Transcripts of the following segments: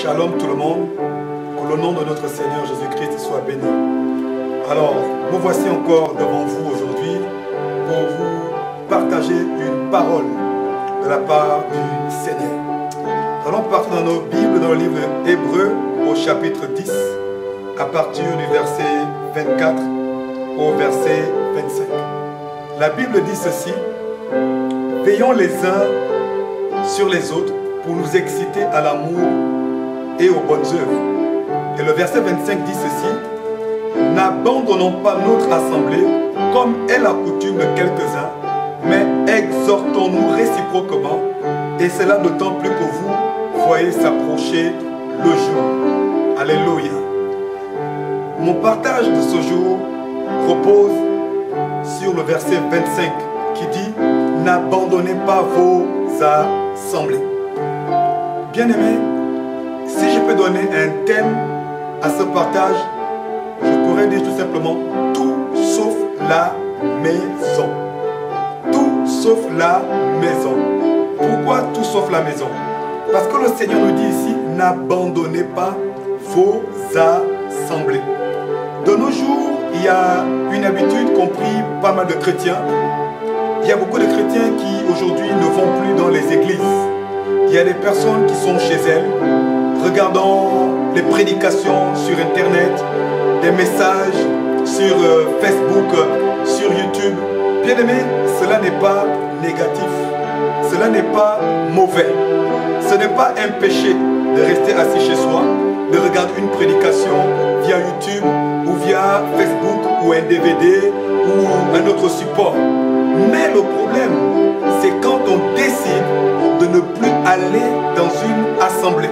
Shalom tout le monde, que le nom de notre Seigneur Jésus-Christ soit béni. Alors, me voici encore devant vous aujourd'hui pour vous partager une parole de la part du Seigneur. Nous allons partir dans nos Bibles, dans le livre Hébreux au chapitre 10, à partir du verset 24 au verset 25. La Bible dit ceci: veillons les uns sur les autres pour nous exciter à l'amour et aux bonnes œuvres. Et le verset 25 dit ceci: n'abandonnons pas notre assemblée comme est la coutume de quelques-uns, mais exhortons-nous réciproquement, et cela d'autant plus que vous voyez s'approcher le jour. Alléluia. Mon partage de ce jour repose sur le verset 25 qui dit: n'abandonnez pas vos assemblées. Bien-aimés, si je peux donner un thème à ce partage, je pourrais dire tout simplement tout sauf la maison. Tout sauf la maison. Pourquoi tout sauf la maison? Parce que le Seigneur nous dit ici: n'abandonnez pas vos assemblées. De nos jours, il y a une habitude qu'ont pris pas mal de chrétiens. Il y a beaucoup de chrétiens qui aujourd'hui ne vont plus dans les églises. Il y a des personnes qui sont chez elles, regardant les prédications sur Internet, des messages sur Facebook, sur YouTube. Bien aimé, cela n'est pas négatif, cela n'est pas mauvais. Ce n'est pas un péché de rester assis chez soi, de regarder une prédication via YouTube ou via Facebook ou un DVD ou un autre support. Mais le problème, c'est quand on décide de ne plus aller dans une assemblée.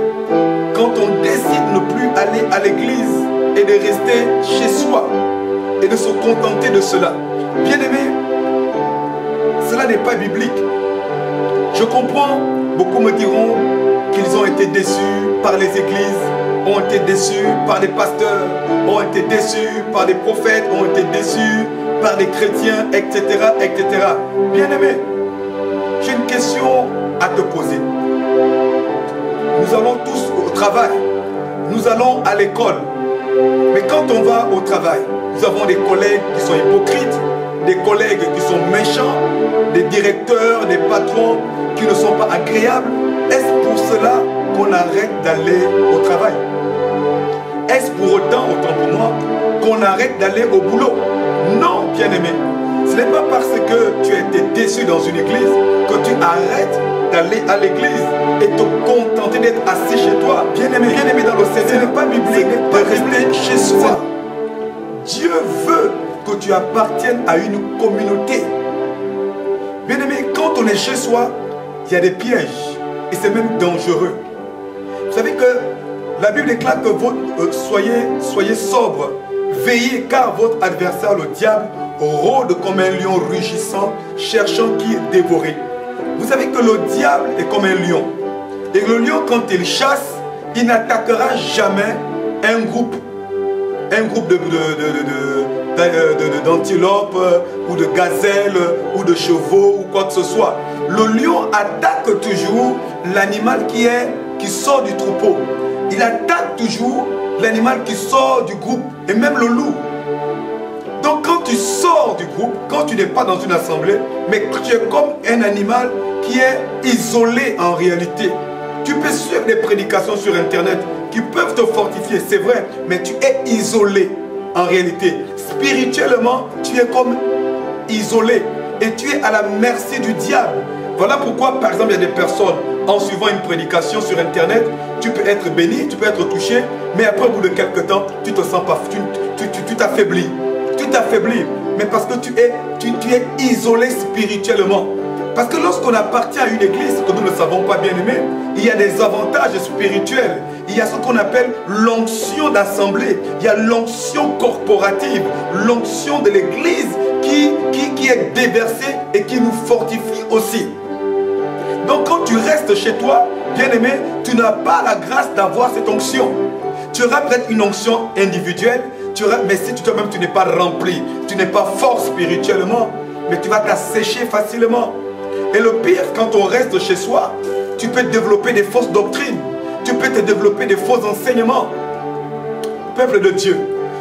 Quand on décide de ne plus aller à l'église et de rester chez soi et de se contenter de cela. Bien aimé, cela n'est pas biblique. Je comprends, beaucoup me diront qu'ils ont été déçus par les églises, ont été déçus par les pasteurs, ont été déçus par les prophètes, ont été déçus par les chrétiens, etc., etc. Bien aimé, j'ai une question à te poser. Nous allons tous au travail, nous allons à l'école, mais quand on va au travail, nous avons des collègues qui sont hypocrites, des collègues qui sont méchants, des directeurs, des patrons qui ne sont pas agréables. Est-ce pour cela qu'on arrête d'aller au travail? Est-ce pour autant pour moi, qu'on arrête d'aller au boulot? Non, bien-aimé. Ce n'est pas parce que tu as été déçu dans une église que tu arrêtes d'aller à l'église et te contenter d'être assis chez toi. Bien-aimé, dans le Seigneur, ce n'est pas biblique de rester chez soi. Dieu veut que tu appartiennes à une communauté. Bien-aimé, quand on est chez soi, il y a des pièges et c'est même dangereux. Vous savez que la Bible déclare que soyez sobre, veillez, car votre adversaire, le diable, rôde comme un lion rugissant, cherchant qui dévorer. Vous savez que le diable est comme un lion. Et le lion, quand il chasse, il n'attaquera jamais un groupe d'antilopes ou de gazelles ou de chevaux ou quoi que ce soit. Le lion attaque toujours l'animal qui sort du troupeau. Il attaque toujours l'animal qui sort du groupe et même le loup. Donc quand tu sors du groupe, quand tu n'es pas dans une assemblée, mais que tu es comme un animal qui est isolé en réalité. Tu peux suivre des prédications sur Internet qui peuvent te fortifier, c'est vrai, mais tu es isolé en réalité. Spirituellement, tu es comme isolé et tu es à la merci du diable. Voilà pourquoi, par exemple, il y a des personnes, en suivant une prédication sur Internet, tu peux être béni, tu peux être touché, mais après, au bout de quelques temps, tu te sens pas, tu t'affaiblis. Tu t'affaiblis, mais parce que tu es isolé spirituellement. Parce que lorsqu'on appartient à une église, que nous ne savons pas, bien aimé, il y a des avantages spirituels. Il y a ce qu'on appelle l'onction d'assemblée. Il y a l'onction corporative, l'onction de l'église qui est déversée et qui nous fortifie aussi. Donc quand tu restes chez toi, bien aimé, tu n'as pas la grâce d'avoir cette onction. Tu auras peut-être une onction individuelle, mais si toi-même tu n'es pas rempli, tu n'es pas fort spirituellement, mais tu vas t'assécher facilement. Et le pire, quand on reste chez soi, tu peux développer des fausses doctrines. Tu peux te développer des faux enseignements. Peuple de Dieu,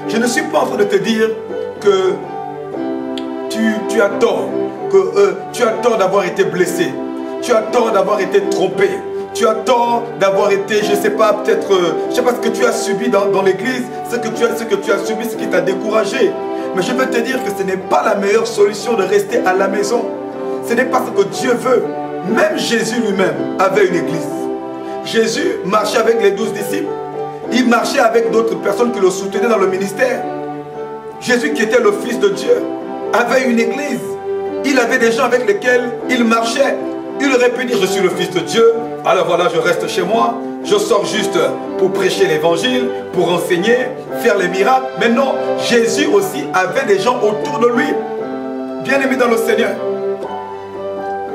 je ne suis pas en train de te dire que tu as tort, que tu as tort d'avoir été blessé, tu as tort d'avoir été trompé, tu as tort d'avoir été, je ne sais pas, peut-être, je ne sais pas ce que tu as subi dans l'église, ce que tu as subi, ce qui t'a découragé. Mais je veux te dire que ce n'est pas la meilleure solution de rester à la maison. Ce n'est pas ce que Dieu veut. Même Jésus lui-même avait une église. Jésus marchait avec les 12 disciples. Il marchait avec d'autres personnes qui le soutenaient dans le ministère. Jésus, qui était le Fils de Dieu, avait une église. Il avait des gens avec lesquels il marchait. Il aurait pu dire, je suis le Fils de Dieu, alors voilà, je reste chez moi, je sors juste pour prêcher l'évangile, pour enseigner, faire les miracles. Mais non, Jésus aussi avait des gens autour de lui. Bien-aimé dans le Seigneur,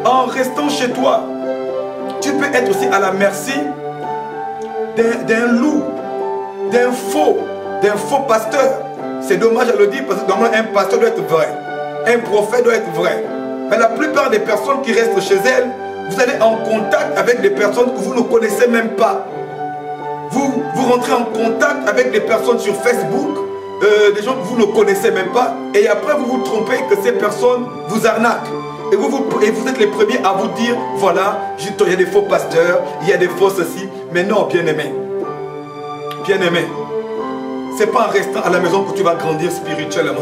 en restant chez toi, tu peux être aussi à la merci d'un loup, d'un faux pasteur. C'est dommage à le dire parce que normalement un pasteur doit être vrai, un prophète doit être vrai. Mais la plupart des personnes qui restent chez elles, vous allez en contact avec des personnes que vous ne connaissez même pas. Vous rentrez en contact avec des personnes sur Facebook, des gens que vous ne connaissez même pas, et après vous vous trompez que ces personnes vous arnaquent. Et vous êtes les premiers à vous dire, voilà, il y a des faux pasteurs, il y a des faux ceci. Mais non, bien-aimé, c'est pas en restant à la maison que tu vas grandir spirituellement.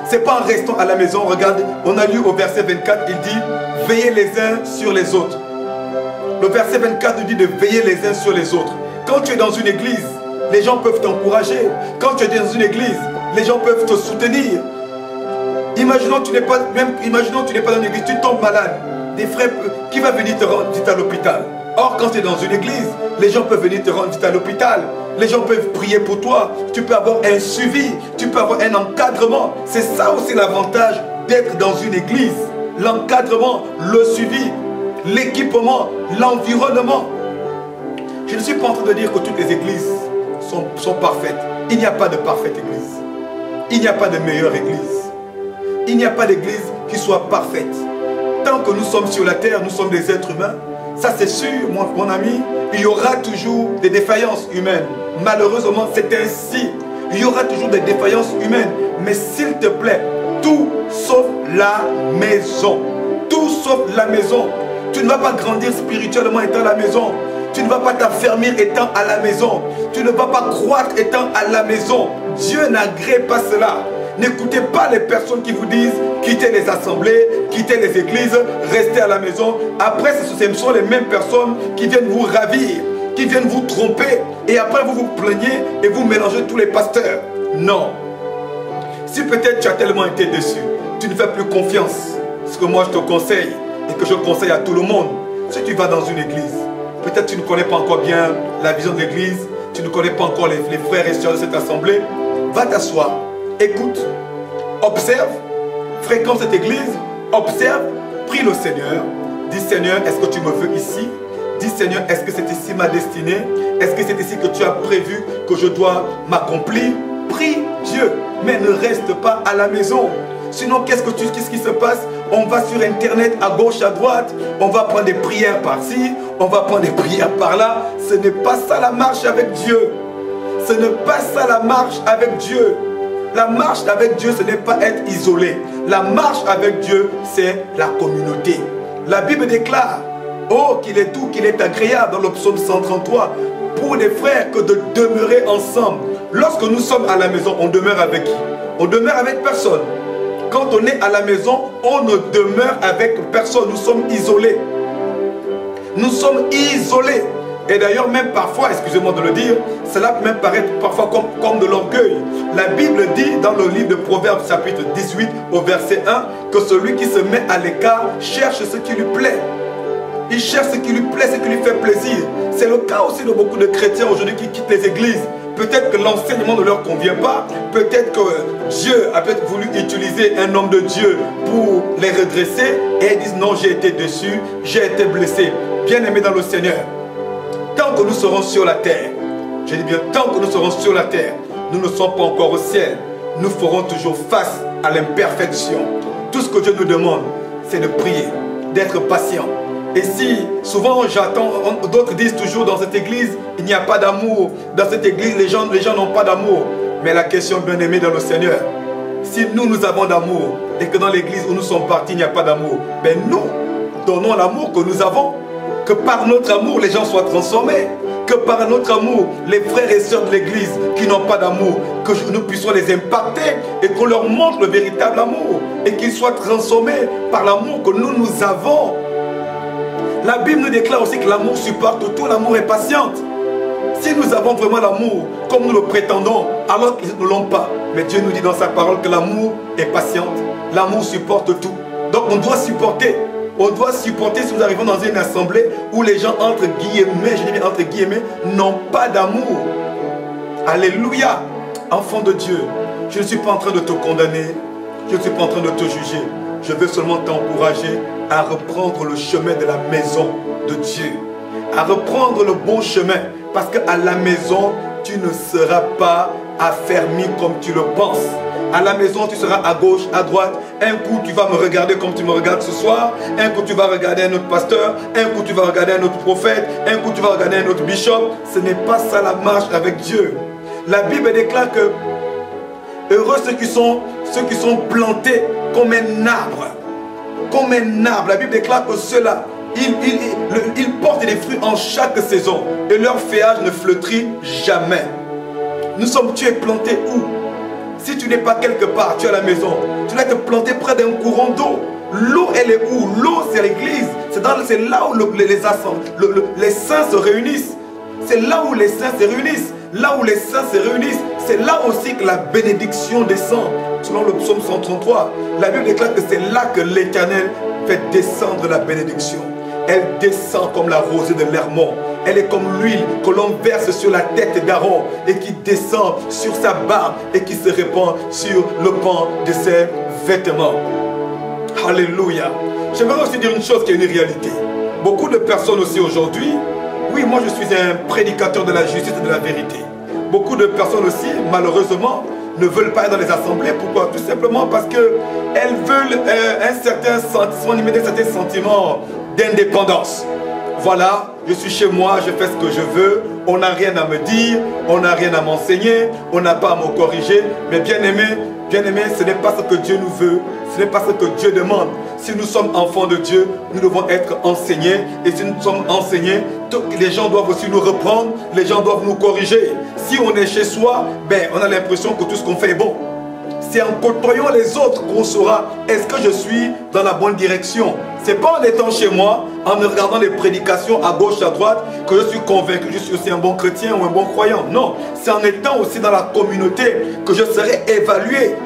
C'est pas en restant à la maison, regarde, on a lu au verset 24, il dit, veillez les uns sur les autres. Le verset 24 nous dit de veiller les uns sur les autres. Quand tu es dans une église, les gens peuvent t'encourager. Quand tu es dans une église, les gens peuvent te soutenir. Imaginons tu n'es pas dans une église, tu tombes malade. Des frères, qui va venir te rendre visite à l'hôpital? Or, quand tu es dans une église, les gens peuvent venir te rendre visite à l'hôpital. Les gens peuvent prier pour toi. Tu peux avoir un suivi. Tu peux avoir un encadrement. C'est ça aussi l'avantage d'être dans une église. L'encadrement, le suivi, l'équipement, l'environnement. Je ne suis pas en train de dire que toutes les églises sont parfaites. Il n'y a pas de parfaite église. Il n'y a pas de meilleure église. Il n'y a pas d'église qui soit parfaite. Tant que nous sommes sur la terre, nous sommes des êtres humains. Ça c'est sûr, mon ami, il y aura toujours des défaillances humaines. Malheureusement, c'est ainsi. Il y aura toujours des défaillances humaines. Mais s'il te plaît, tout sauf la maison. Tout sauf la maison. Tu ne vas pas grandir spirituellement étant à la maison. Tu ne vas pas t'affermir étant à la maison. Tu ne vas pas croître étant à la maison. Dieu n'agrée pas cela. N'écoutez pas les personnes qui vous disent quittez les assemblées, quittez les églises, restez à la maison. Après, ce sont les mêmes personnes qui viennent vous ravir, qui viennent vous tromper. Et après, vous vous plaignez et vous mélangez tous les pasteurs. Non. Si peut-être tu as tellement été déçu, tu ne fais plus confiance. Ce que moi je te conseille et que je conseille à tout le monde, si tu vas dans une église, peut-être tu ne connais pas encore bien la vision de l'église, tu ne connais pas encore les frères et sœurs de cette assemblée, va t'asseoir. Écoute, observe, fréquente cette église, observe, prie le Seigneur. Dis Seigneur, est-ce que tu me veux ici? Dis Seigneur, est-ce que c'est ici ma destinée? Est-ce que c'est ici que tu as prévu que je dois m'accomplir? Prie Dieu, mais ne reste pas à la maison. Sinon, qu'est-ce qui se passe? On va sur Internet à gauche, à droite, on va prendre des prières par-ci, on va prendre des prières par-là. Ce n'est pas ça la marche avec Dieu. Ce n'est pas ça la marche avec Dieu. La marche avec Dieu, ce n'est pas être isolé. La marche avec Dieu, c'est la communauté. La Bible déclare, oh, qu'il est doux, qu'il est agréable, dans le psaume 133, pour les frères que de demeurer ensemble. Lorsque nous sommes à la maison, on demeure avec qui? On demeure avec personne. Quand on est à la maison, on ne demeure avec personne. Nous sommes isolés. Nous sommes isolés. Et d'ailleurs, même parfois, excusez-moi de le dire, cela peut même paraître parfois comme de l'orgueil. La Bible dit dans le livre de Proverbes chapitre 18 au verset 1 que celui qui se met à l'écart cherche ce qui lui plaît. Il cherche ce qui lui plaît, ce qui lui fait plaisir. C'est le cas aussi de beaucoup de chrétiens aujourd'hui qui quittent les églises. Peut-être que l'enseignement ne leur convient pas. Peut-être que Dieu a peut-être voulu utiliser un homme de Dieu pour les redresser. Et ils disent non, j'ai été déçu, j'ai été blessé. Bien-aimés dans le Seigneur, tant que nous serons sur la terre, je dis bien tant que nous serons sur la terre, nous ne sommes pas encore au ciel. Nous ferons toujours face à l'imperfection. Tout ce que Dieu nous demande, c'est de prier, d'être patient, Et si, souvent j'attends, d'autres disent toujours dans cette église, il n'y a pas d'amour. Dans cette église, les gens n'ont pas d'amour. Mais la question, bien aimée dans le Seigneur, si nous avons d'amour et que dans l'église où nous sommes partis, il n'y a pas d'amour, ben nous donnons l'amour que nous avons. Que par notre amour, les gens soient transformés. Que par notre amour, les frères et sœurs de l'église qui n'ont pas d'amour, que nous puissions les impacter et qu'on leur montre le véritable amour. Et qu'ils soient transformés par l'amour que nous avons. La Bible nous déclare aussi que l'amour supporte tout, l'amour est patiente. Si nous avons vraiment l'amour, comme nous le prétendons, alors qu'ils ne l'ont pas. Mais Dieu nous dit dans sa parole que l'amour est patiente. L'amour supporte tout. Donc on doit supporter. On doit supporter si nous arrivons dans une assemblée où les gens, entre guillemets, je dis bien entre guillemets, n'ont pas d'amour. Alléluia. Enfant de Dieu, je ne suis pas en train de te condamner. Je ne suis pas en train de te juger. Je veux seulement t'encourager à reprendre le chemin de la maison de Dieu. À reprendre le bon chemin. Parce qu'à la maison, tu ne seras pas affermi comme tu le penses. À la maison, tu seras à gauche, à droite. Un coup, tu vas me regarder comme tu me regardes ce soir. Un coup, tu vas regarder un autre pasteur. Un coup, tu vas regarder un autre prophète. Un coup, tu vas regarder un autre bishop. Ce n'est pas ça la marche avec Dieu. La Bible déclare que heureux ceux qui sont plantés comme un arbre. Comme un arbre. La Bible déclare que ceux-là, ils portent des fruits en chaque saison. Et leur feuillage ne flétrit jamais. Tu es planté où? Si tu n'es pas quelque part, tu es à la maison. Tu dois te planter près d'un courant d'eau. L'eau, elle est où? L'eau, c'est l'église. C'est là où les saints se réunissent. C'est là où les saints se réunissent. Là où les saints se réunissent, c'est là aussi que la bénédiction descend. Selon le psaume 133, la Bible déclare que c'est là que l'Éternel fait descendre la bénédiction. Elle descend comme la rosée de l'Hermon. Elle est comme l'huile que l'on verse sur la tête d'Aaron et qui descend sur sa barbe et qui se répand sur le pan de ses vêtements. Alléluia. J'aimerais aussi dire une chose qui est une réalité. Beaucoup de personnes aussi aujourd'hui, oui, moi je suis un prédicateur de la justice et de la vérité. Beaucoup de personnes aussi, malheureusement, ne veulent pas être dans les assemblées. Pourquoi? Tout simplement parce qu'elles veulent un certain sentiment d'indépendance. Voilà, je suis chez moi, je fais ce que je veux, on n'a rien à me dire, on n'a rien à m'enseigner, on n'a pas à me corriger. Mais bien aimé, ce n'est pas ce que Dieu nous veut, ce n'est pas ce que Dieu demande. Si nous sommes enfants de Dieu, nous devons être enseignés. Et si nous sommes enseignés, les gens doivent aussi nous reprendre, les gens doivent nous corriger. Si on est chez soi, on a l'impression que tout ce qu'on fait est bon. C'est en côtoyant les autres qu'on saura est-ce que je suis dans la bonne direction. Ce n'est pas en étant chez moi, en me regardant les prédications à gauche, à droite, que je suis convaincu que je suis aussi un bon chrétien ou un bon croyant. Non, c'est en étant aussi dans la communauté que je serai évalué.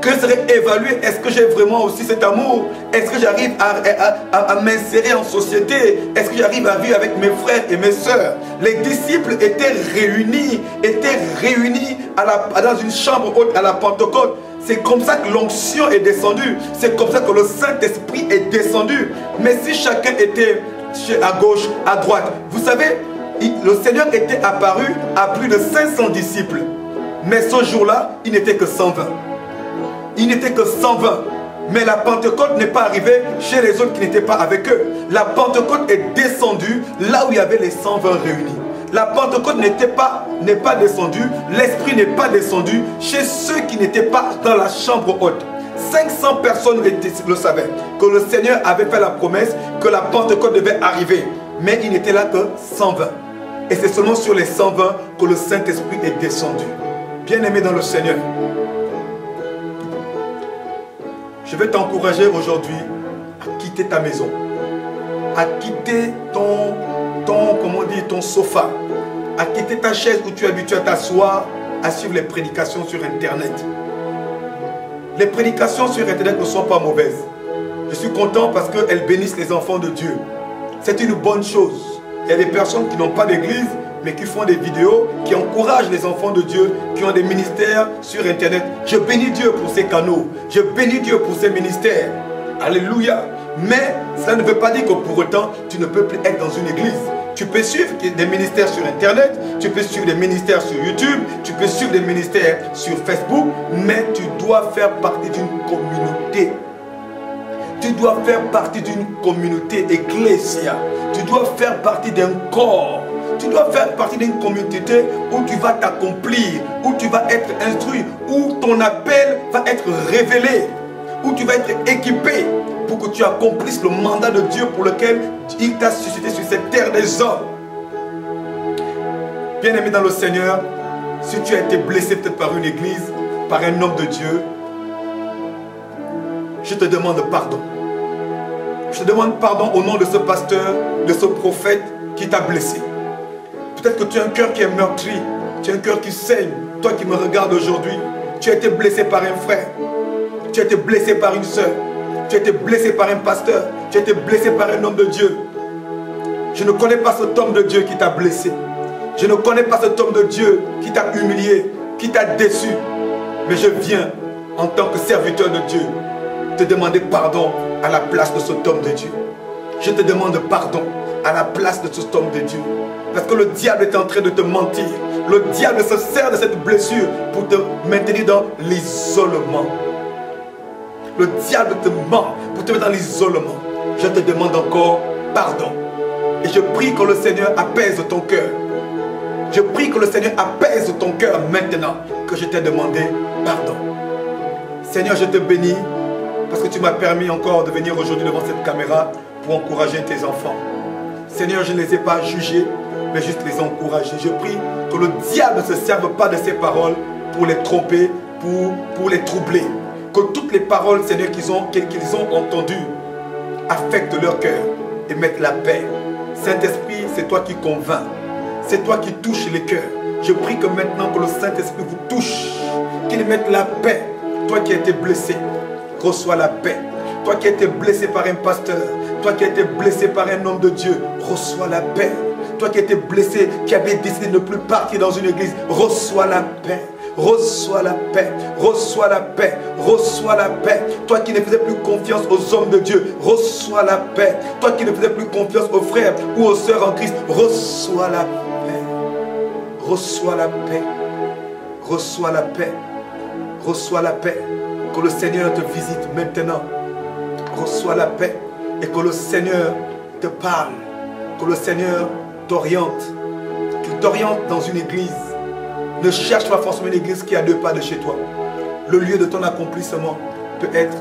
Que je serai évalué, est-ce que j'ai vraiment aussi cet amour? Est-ce que j'arrive à m'insérer en société? Est-ce que j'arrive à vivre avec mes frères et mes sœurs? Les disciples étaient réunis dans une chambre haute à la Pentecôte. C'est comme ça que l'onction est descendue. C'est comme ça que le Saint-Esprit est descendu. Mais si chacun était à gauche, à droite, vous savez, le Seigneur était apparu à plus de 500 disciples. Mais ce jour-là, il n'était que 120. Il n'était que 120. Mais la Pentecôte n'est pas arrivée chez les autres qui n'étaient pas avec eux. La Pentecôte est descendue là où il y avait les 120 réunis. La Pentecôte n'est pas descendue, l'Esprit n'est pas descendu chez ceux qui n'étaient pas dans la chambre haute. 500 personnes le savaient, que le Seigneur avait fait la promesse que la Pentecôte devait arriver. Mais il n'était là que 120. Et c'est seulement sur les 120 que le Saint-Esprit est descendu. Bien-aimé dans le Seigneur, je vais t'encourager aujourd'hui à quitter ta maison, à quitter ton sofa, à quitter ta chaise où tu es habitué à t'asseoir, à suivre les prédications sur Internet. Les prédications sur Internet ne sont pas mauvaises. Je suis content parce qu'elles bénissent les enfants de Dieu. C'est une bonne chose. Il y a des personnes qui n'ont pas d'église, mais qui font des vidéos, qui encouragent les enfants de Dieu, qui ont des ministères sur Internet. Je bénis Dieu pour ces canaux. Je bénis Dieu pour ces ministères. Alléluia. Mais ça ne veut pas dire que pour autant, tu ne peux plus être dans une église. Tu peux suivre des ministères sur Internet, tu peux suivre des ministères sur YouTube, tu peux suivre des ministères sur Facebook, mais tu dois faire partie d'une communauté. Tu dois faire partie d'une communauté ecclésia. Tu dois faire partie d'un corps. Tu dois faire partie d'une communauté où tu vas t'accomplir, où tu vas être instruit, où ton appel va être révélé, où tu vas être équipé pour que tu accomplisses le mandat de Dieu pour lequel il t'a suscité sur cette terre des hommes. Bien-aimé dans le Seigneur, si tu as été blessé peut-être par une église, par un homme de Dieu, je te demande pardon. Je te demande pardon au nom de ce pasteur, de ce prophète qui t'a blessé. Peut-être que tu as un cœur qui est meurtri, tu as un cœur qui saigne. Toi qui me regardes aujourd'hui, tu as été blessé par un frère, tu as été blessé par une soeur, tu as été blessé par un pasteur, tu as été blessé par un homme de Dieu. Je ne connais pas cet homme de Dieu qui t'a blessé. Je ne connais pas cet homme de Dieu qui t'a humilié, qui t'a déçu. Mais je viens, en tant que serviteur de Dieu, te demander pardon à la place de cet homme de Dieu. Je te demande pardon à la place de cet homme de Dieu. Parce que le diable est en train de te mentir. Le diable se sert de cette blessure pour te maintenir dans l'isolement. Le diable te ment pour te mettre dans l'isolement. Je te demande encore pardon. Et je prie que le Seigneur apaise ton cœur. Je prie que le Seigneur apaise ton cœur maintenant que je t'ai demandé pardon. Seigneur, je te bénis parce que tu m'as permis encore de venir aujourd'hui devant cette caméra pour encourager tes enfants. Seigneur, je ne les ai pas jugés, mais juste les encourager. Je prie que le diable ne se serve pas de ces paroles pour les tromper, pour les troubler. Que toutes les paroles, Seigneur, qu'ils ont entendues affectent leur cœur et mettent la paix. Saint-Esprit, c'est toi qui convaincs. C'est toi qui touches les cœurs. Je prie que maintenant que le Saint-Esprit vous touche, qu'il mette la paix. Toi qui as été blessé, reçois la paix. Toi qui as été blessé par un pasteur, toi qui as été blessé par un homme de Dieu, reçois la paix. Toi qui as été blessé, qui avait décidé de ne plus partir dans une église, reçois la paix. Reçois la paix, reçois la paix, reçois la paix. Toi qui ne faisais plus confiance aux hommes de Dieu, reçois la paix. Toi qui ne faisais plus confiance aux frères ou aux sœurs en Christ, reçois la paix. Reçois la paix. Reçois la paix. Reçois la paix. Que le Seigneur te visite maintenant. Reçois la paix. Et que le Seigneur te parle. Que le Seigneur t'oriente. Qu'il t'oriente dans une église. Ne cherche pas forcément une église qui est à 2 pas de chez toi. Le lieu de ton accomplissement peut être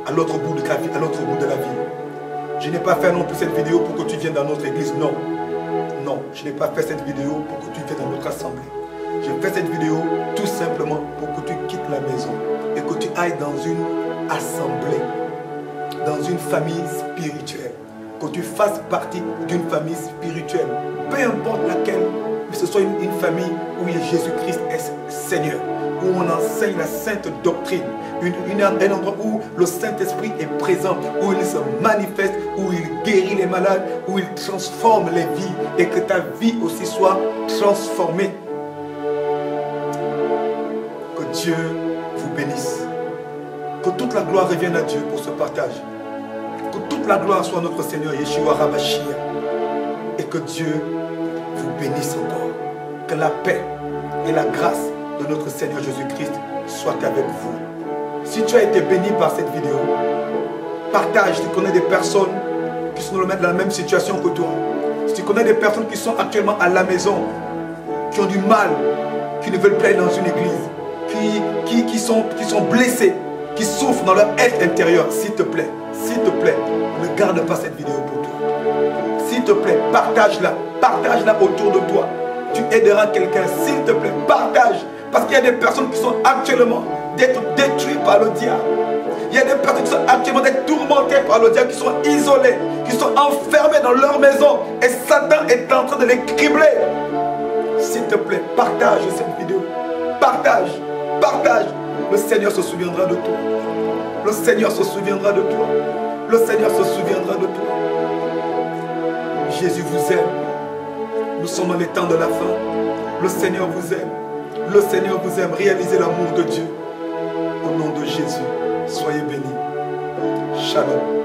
à l'autre bout de la vie, Je n'ai pas fait non plus cette vidéo pour que tu viennes dans notre église. Non. Non, je n'ai pas fait cette vidéo pour que tu viennes dans notre assemblée. J'ai fait cette vidéo tout simplement pour que tu quittes la maison et que tu ailles dans une assemblée, dans une famille spirituelle. Que tu fasses partie d'une famille spirituelle, peu importe laquelle. Que ce soit une famille où Jésus-Christ est Seigneur, où on enseigne la sainte doctrine, un endroit où le Saint-Esprit est présent, où il se manifeste, où il guérit les malades, où il transforme les vies et que ta vie aussi soit transformée. Que Dieu vous bénisse. Que toute la gloire revienne à Dieu pour ce partage. Que toute la gloire soit à notre Seigneur Yeshua HaMashiach. Et que Dieu vous bénisse encore. Que la paix et la grâce de notre Seigneur Jésus-Christ soient avec vous. Si tu as été béni par cette vidéo, partage. Si tu connais des personnes qui sont dans la même situation que toi, si tu connais des personnes qui sont actuellement à la maison, qui ont du mal, qui ne veulent plus aller dans une église, qui sont blessés, qui souffrent dans leur être intérieur, s'il te plaît, ne garde pas cette vidéo pour toi. S'il te plaît, partage-la autour de toi. Tu aideras quelqu'un, s'il te plaît, partage. Parce qu'il y a des personnes qui sont actuellement d'être détruites par le diable. Il y a des personnes qui sont actuellement d'être tourmentées par le diable, qui sont isolées, qui sont enfermées dans leur maison. Et Satan est en train de les cribler. S'il te plaît, partage cette vidéo. Partage. Le Seigneur se souviendra de toi. Le Seigneur se souviendra de toi. Le Seigneur se souviendra de toi. Jésus vous aime. Nous sommes dans les temps de la fin. Le Seigneur vous aime. Le Seigneur vous aime. Réalisez l'amour de Dieu. Au nom de Jésus, soyez bénis. Shalom.